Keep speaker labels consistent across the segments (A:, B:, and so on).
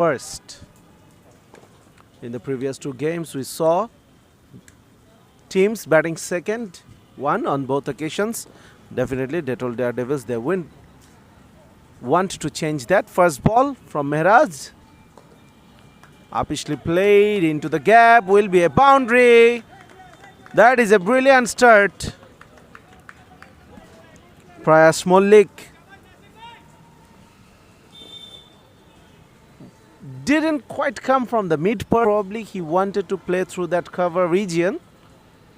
A: first. In the previous two games, we saw teams batting second, one on both occasions. Definitely, Dettol Daredevils, they want to change that. First ball from Mehraj. Upishly played into the gap, will be a boundary. That is a brilliant start. Prayas Mollik didn't quite come from the mid. Probably he wanted to play through that cover region.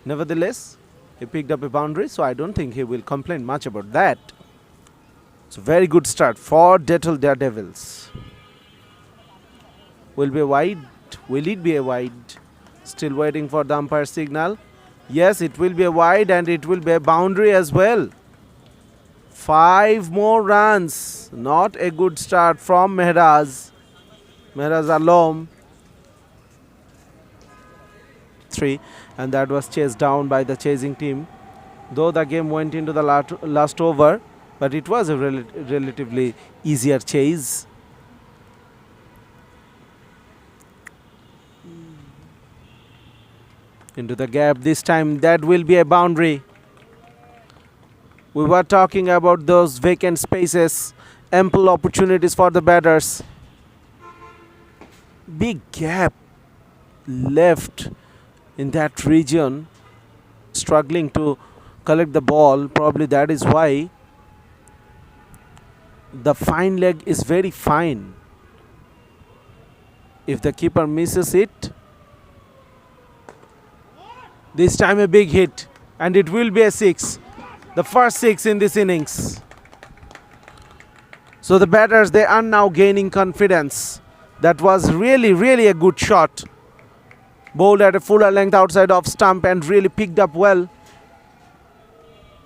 A: Nevertheless, he picked up a boundary, so I don't think he will complain much about that. It's a very good start for Dettol Daredevils. Will be a wide? Will it be a wide? Still waiting for the umpire signal. Yes, it will be a wide and it will be a boundary as well. 5 more runs. Not a good start from Mehraj Alom. 3, and that was chased down by the chasing team. Though the game went into the last over, but it was a relatively easier chase. Into the gap this time, that will be a boundary. We were talking about those vacant spaces, ample opportunities for the batters. Big gap left in that region, struggling to collect the ball. Probably that is why the fine leg is very fine. If the keeper misses it, this time a big hit, and it will be a 6. The first 6 in this innings. So the batters, they are now gaining confidence. That was really a good shot. Bowled at a fuller length outside of stump and really picked up well.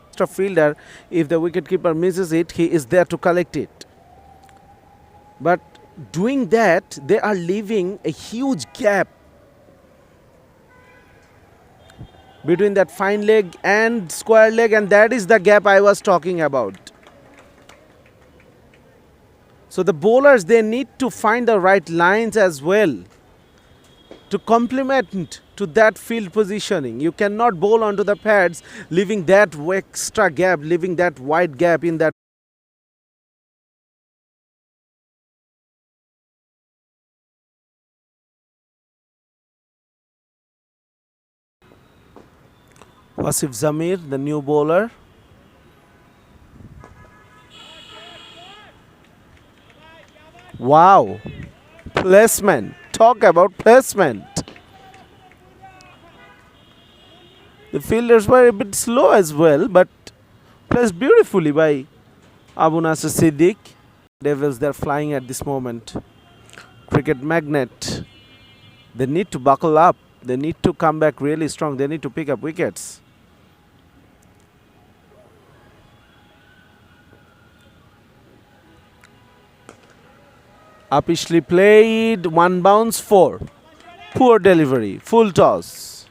A: Extra fielder, if the wicketkeeper misses it, he is there to collect it. But doing that, they are leaving a huge gap between that fine leg and square leg, and that is the gap I was talking about. So the bowlers, they need to find the right lines as well to complement to that field positioning. You cannot bowl onto the pads leaving that extra gap, leaving that wide gap in that. Wasif Zamir, the new bowler. Wow, placement. Talk about placement. The fielders were a bit slow as well, but placed beautifully by Abu Nasser Siddiq. Devils, they're flying at this moment. Cricket magnet. They need to buckle up. They need to come back really strong. They need to pick up wickets. Upishly played, 1 bounce, 4. Poor delivery, full toss.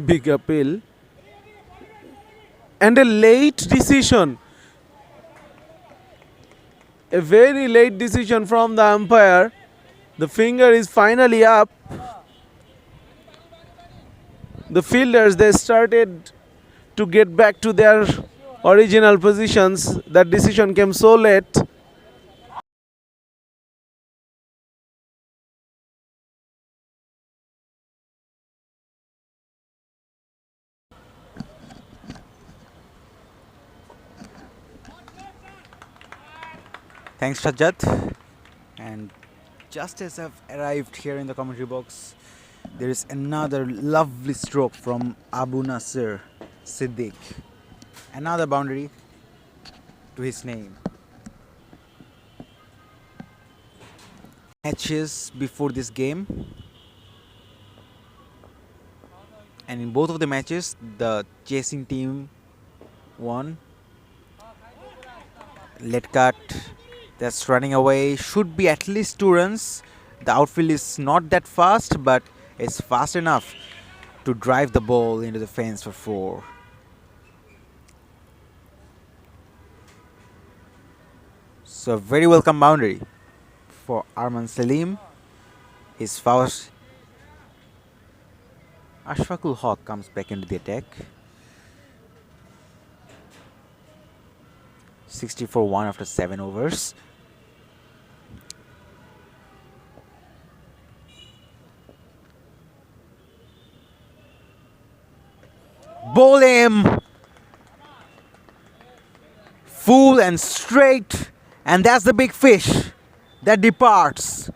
A: Big appeal. And a late decision. A very late decision from the umpire. The finger is finally up. The fielders, they started to get back to their original positions. That decision came so late.
B: Thanks, Sajjad. And just as I've arrived here in the commentary box, there is another lovely stroke from Abu Nasser Siddiq. Another boundary to his name. Matches before this game, and in both of the matches, the chasing team won. Late cut. That's running away. Should be at least 2 runs. The outfield is not that fast, but it's fast enough to drive the ball into the fence for 4. So very welcome boundary for Arman Salim. His first. Ashfaqul Haq comes back into the attack. 64-1 after 7 overs. Bowl him! Full and straight, and that's the big fish that departs.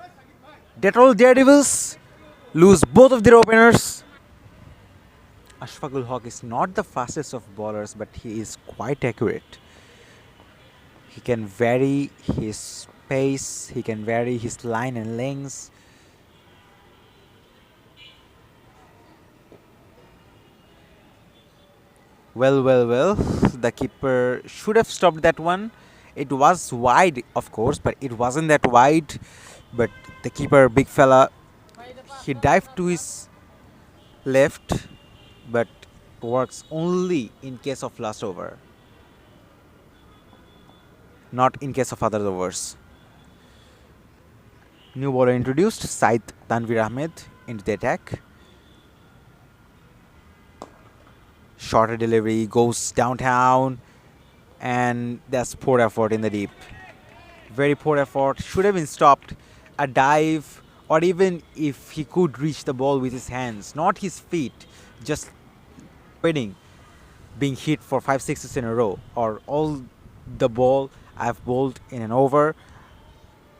B: Dettol Daredevils lose both of their openers. Ashfaqul Haq is not the fastest of bowlers, but he is quite accurate. He can vary his pace, he can vary his line and lengths. Well, the keeper should have stopped that one. It was wide, of course, but it wasn't that wide. But the keeper, big fella, he dived to his left, but works only in case of last over, not in case of other overs. New bowler introduced, Said Tanvir Ahmed into the attack. Shorter delivery, goes downtown, and that's poor effort in the deep. Very poor effort. Should have been stopped. A dive, or even if he could reach the ball with his hands, not his feet, just waiting, being hit for 5 sixes in a row, or all the ball I've bowled in an over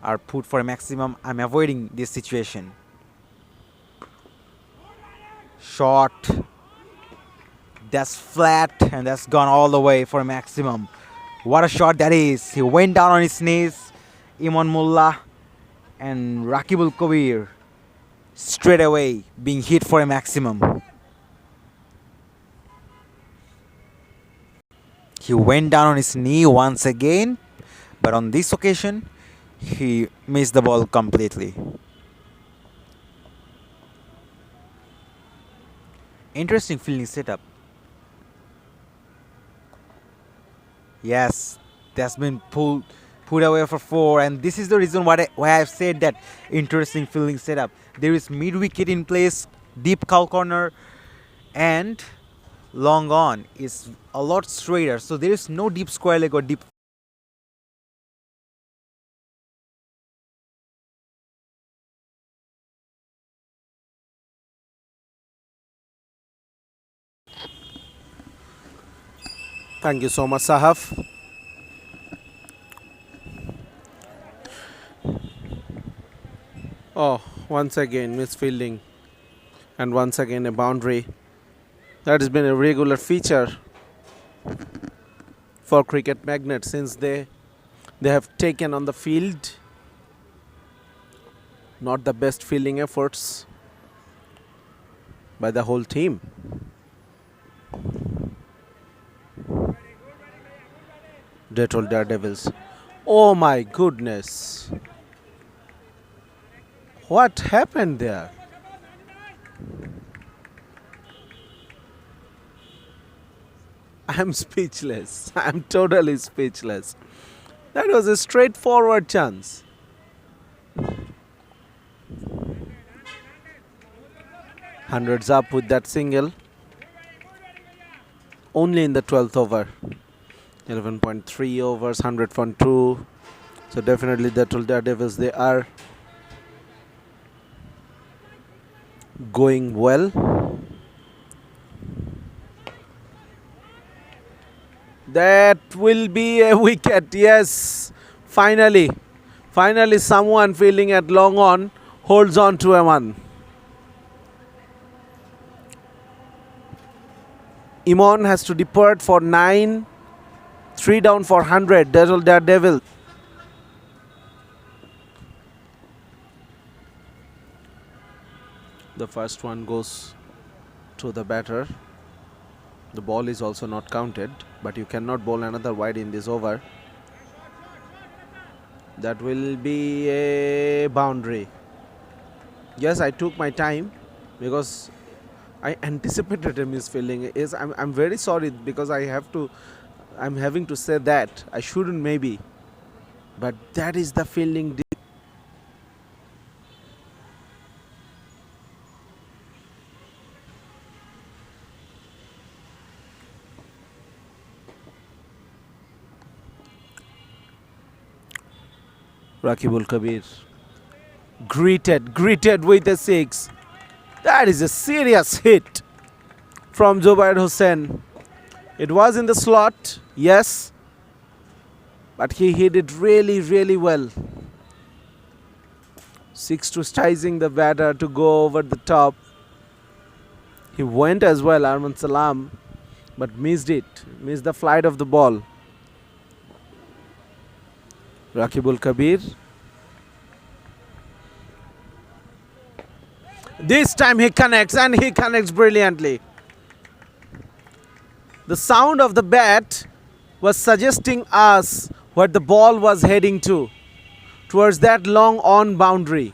B: are put for a maximum. I'm avoiding this situation. Shot. That's flat, and that's gone all the way for a maximum. What a shot that is. He went down on his knees. Iman Mullah and Rakibul Kabir straight away being hit for a maximum. He went down on his knee once again, but on this occasion, he missed the ball completely. Interesting fielding setup. Yes, that's been put away for 4, and this is the reason why I've said that interesting fielding setup. There is mid wicket in place, deep cow corner, and long on is a lot straighter. So there is no deep square leg or deep.
A: Thank you so much, Sahaf. Oh, once again misfielding, and once again a boundary. That has been a regular feature for Cricket Magnet since they have taken on the field. Not the best fielding efforts by the whole team. Dettol Daredevils. Oh my goodness. What happened there? I'm speechless. I'm totally speechless. That was a straightforward chance. Hundreds up with that single. Only in the 12th over. 11.3 overs, 100.2. So definitely Dettol Daredevils, they are going well. That will be a wicket, yes. Finally someone fielding at long on holds on to a one. Imon has to depart for 9. 3 down for 100. Dettol Daredevil. The first one goes to the batter. The ball is also not counted, but you cannot bowl another wide in this over. That will be a boundary. Yes, I took my time because I anticipated a misfielding. Is I'm very sorry because I'm having to say that. I shouldn't maybe. But that is the fielding. Rakibul Kabir. Greeted with a six. That is a serious hit from Zubair Hussain. It was in the slot, yes, but he hit it really well. Six to chasing the batter to go over the top. He went as well, Arman Salam, but missed the flight of the ball. Rakibul Kabir. This time he connects, and he connects brilliantly. The sound of the bat was suggesting us what the ball was heading towards that long on boundary.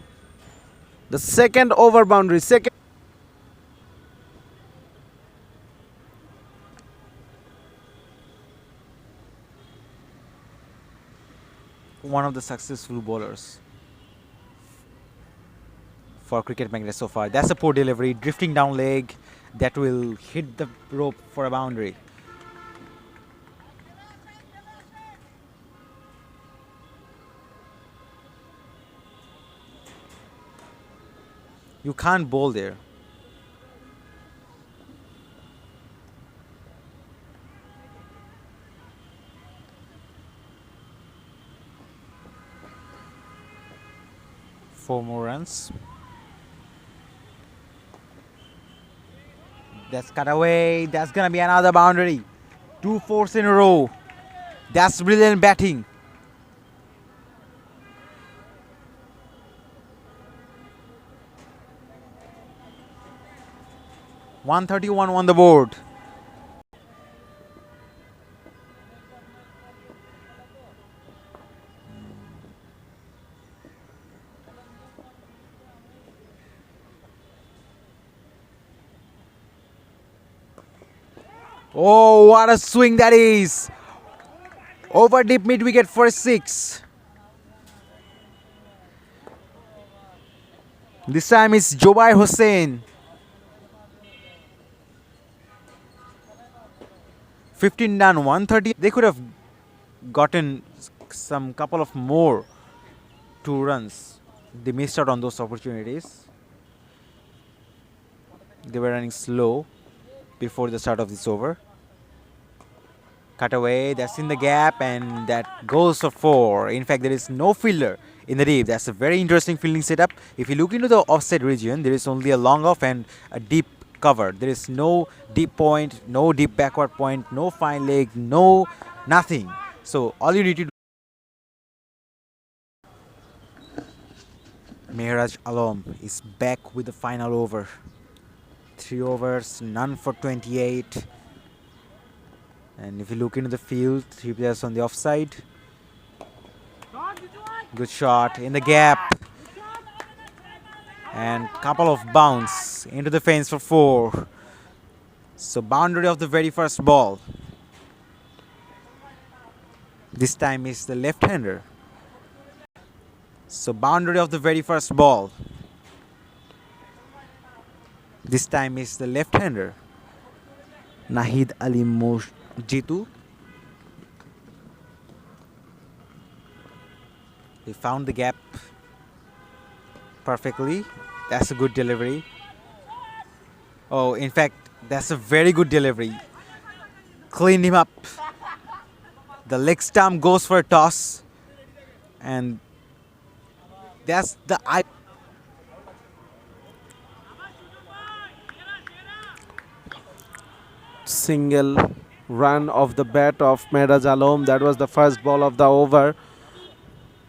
A: The second over boundary, second.
B: One of the successful bowlers for Cricket Magnet so far. That's a poor delivery, drifting down leg that will hit the rope for a boundary. You can't bowl there. Four more runs. That's cut away. That's gonna be another boundary. 2 fours in a row. That's brilliant batting. $131 on the board. Oh, what a swing that is! Over deep mid wicket for a six. This time it's Zubair Hussain. 15 done, 130. They could have gotten some couple of more 2 runs. They missed out on those opportunities. They were running slow before the start of this over. Cut away, that's in the gap, and that goes for 4. In fact, there is no fielder in the deep. That's a very interesting fielding setup. If you look into the offside region, there is only a long off and a deep cover. There is no deep point, no deep backward point, no fine leg, no nothing. So all you need to do. Mehraj Alam is back with the final over. 3 overs, none for 28. And if you look into the field, 3 players on the offside. Good shot in the gap. And couple of bounce into the fence for 4. So boundary of the very first ball. This time is the left-hander. So boundary of the very first ball. This time is the left-hander. Nahid Ali Jitu. He found the gap perfectly. That's a good delivery. Oh, in fact, that's a very good delivery. Cleaned him up. The leg stump goes for a toss. And that's the eye.
A: Single run of the bat of Mehraj Alam. That was the first ball of the over.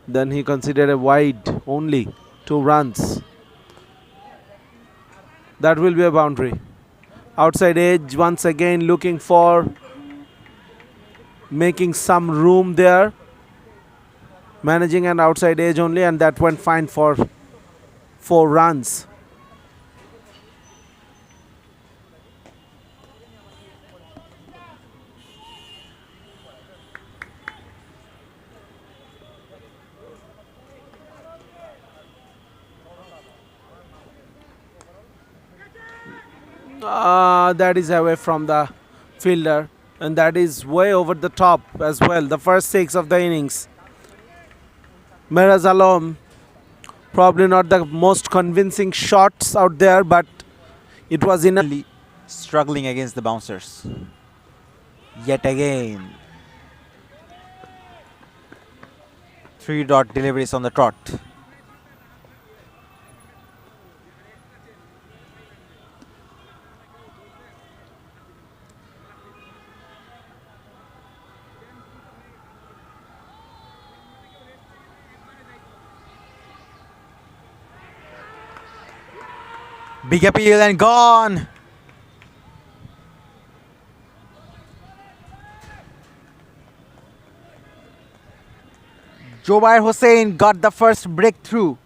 A: Then he considered a wide only. 2 runs. That will be a boundary. Outside edge once again, looking for making some room there. managing an outside edge only, and that went fine for 4 runs. That is away from the fielder, and that is way over the top as well. The first 6 of the innings. Miraz Alam, probably not the most convincing shots out there, but it was enough.
B: Really struggling against the bouncers. Yet again. 3-dot deliveries on the trot. Big appeal and gone. Jobair Hossain got the first breakthrough.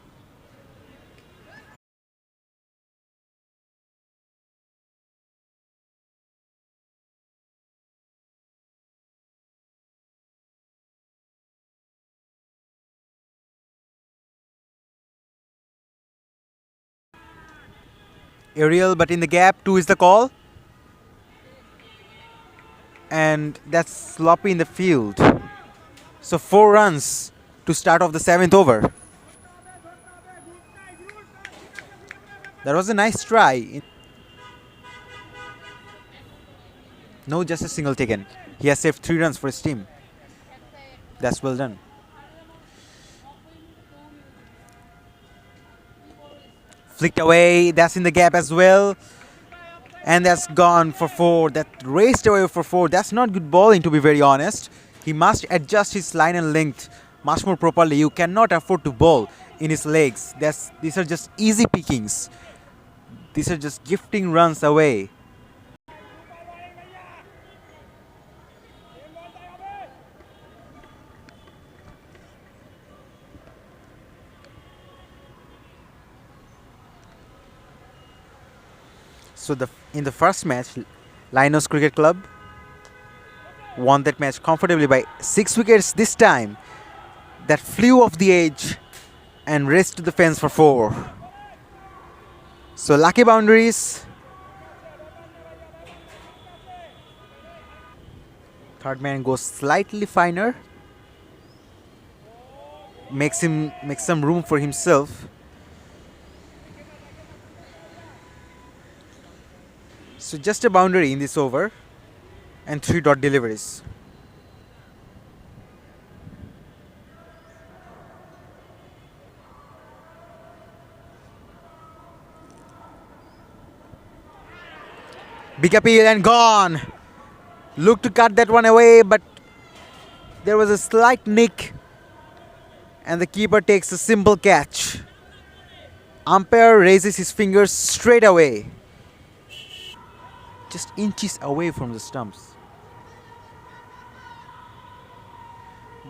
B: Aerial, but in the gap, 2 is the call. And that's sloppy in the field. So 4 runs to start off the 7th over. That was a nice try. No, just a single taken. He has saved 3 runs for his team. That's well done. Flicked away, that's in the gap as well. And that's gone for 4. That raced away for 4. That's not good bowling, to be very honest. He must adjust his line and length much more properly. You cannot afford to bowl in his legs. These are just easy pickings. These are just gifting runs away. So in the first match, Lions Cricket Club won that match comfortably by 6 wickets this time. That flew off the edge and raced to the fence for 4. So lucky boundaries. Third man goes slightly finer. Makes some room for himself. So just a boundary in this over and 3-dot deliveries. Big appeal and gone. Looked to cut that one away, but there was a slight nick and the keeper takes a simple catch. Umpire raises his fingers straight away. Just inches away from the stumps.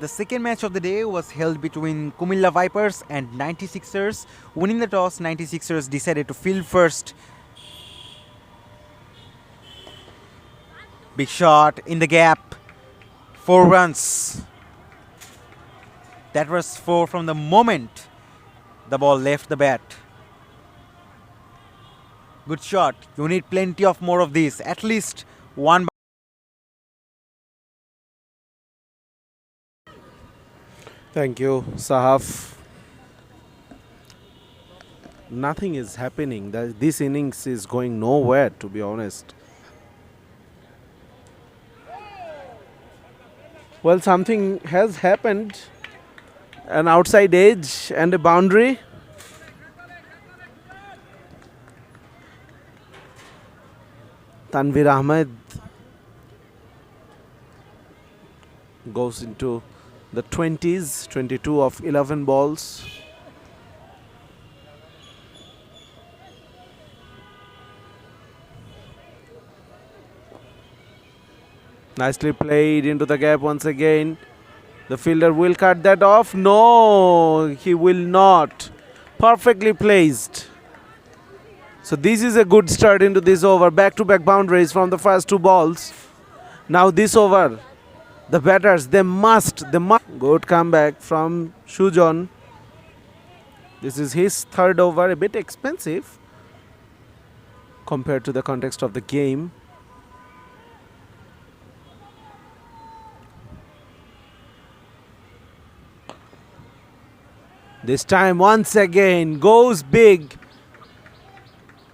B: The second match of the day was held between Kumilla Vipers and 96ers. Winning the toss, 96ers decided to field first. Big shot in the gap. 4 runs. That was 4 from the moment the ball left the bat. Good shot. You need plenty of more of these. At least one.
A: Thank you, Sahaf. Nothing is happening. This innings is going nowhere, to be honest. Well, something has happened. An outside edge and a boundary. Tanvir Ahmed goes into the 20s, 22 of 11 balls. Nicely played into the gap once again. The fielder will cut that off. No, he will not. Perfectly placed. So this is a good start into this over. Back-to-back boundaries from the first two balls. Now this over, the batters, they must. Good comeback from Sujon. This is his third over, a bit expensive compared to the context of the game. This time once again goes big.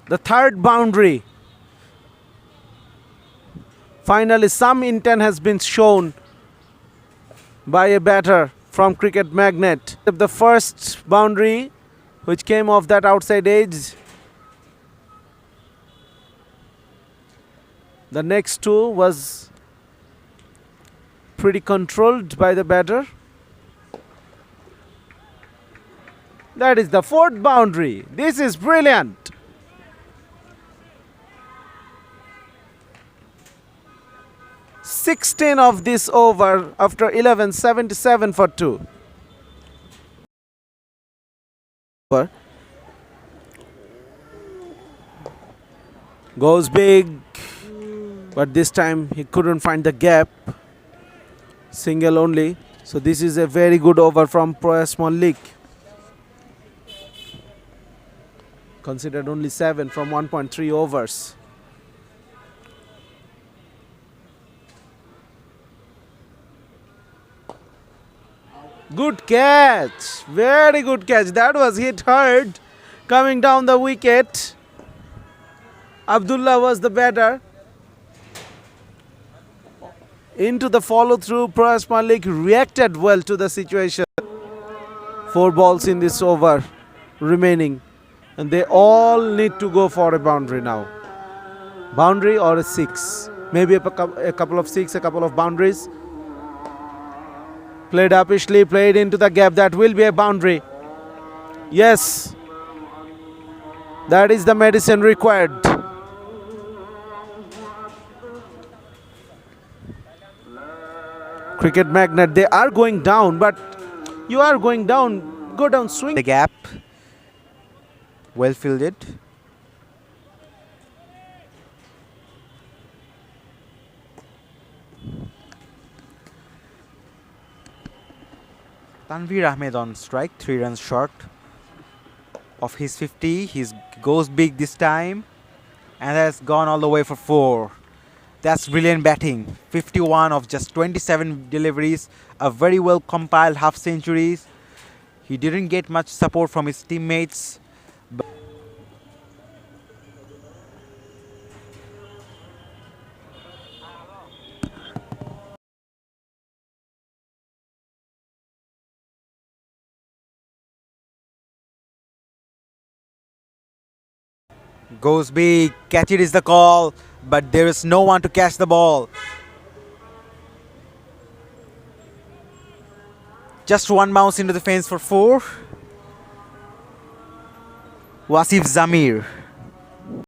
A: The third boundary. Finally some intent has been shown by a batter from Cricket Magnet. The first boundary which came off that outside edge. The next two was pretty controlled by the batter. That is the fourth boundary. This is brilliant. "16 of this over after 11, 77 for 2. Goes big, but this time he couldn't find the gap. Single only. So this is a very good over from Proyas Malik. Considered only 7 from 1.3 overs. Good catch. Very good catch. That was hit hard coming down the wicket. Abdullah was the batter. Into the follow through, Proyas Malik reacted well to the situation. 4 balls in this over remaining. And they all need to go for a boundary now. Boundary or a 6. Maybe a couple of 6, a couple of boundaries. Played uppishly, played into the gap. That will be a boundary. Yes. That is the medicine required. Cricket Magnet, they are going down, but you are going down, go down, swing.
B: The gap. Well fielded. Tanveer Ahmed on strike, 3 runs short of his 50. He goes big this time and has gone all the way for 4. That's brilliant batting. 51 of just 27 deliveries, a very well compiled half centuries. He didn't get much support from his teammates. Goes big, catch it is the call, but there is no one to catch the ball. Just one bounce into the fence for 4. Wasif Zamir.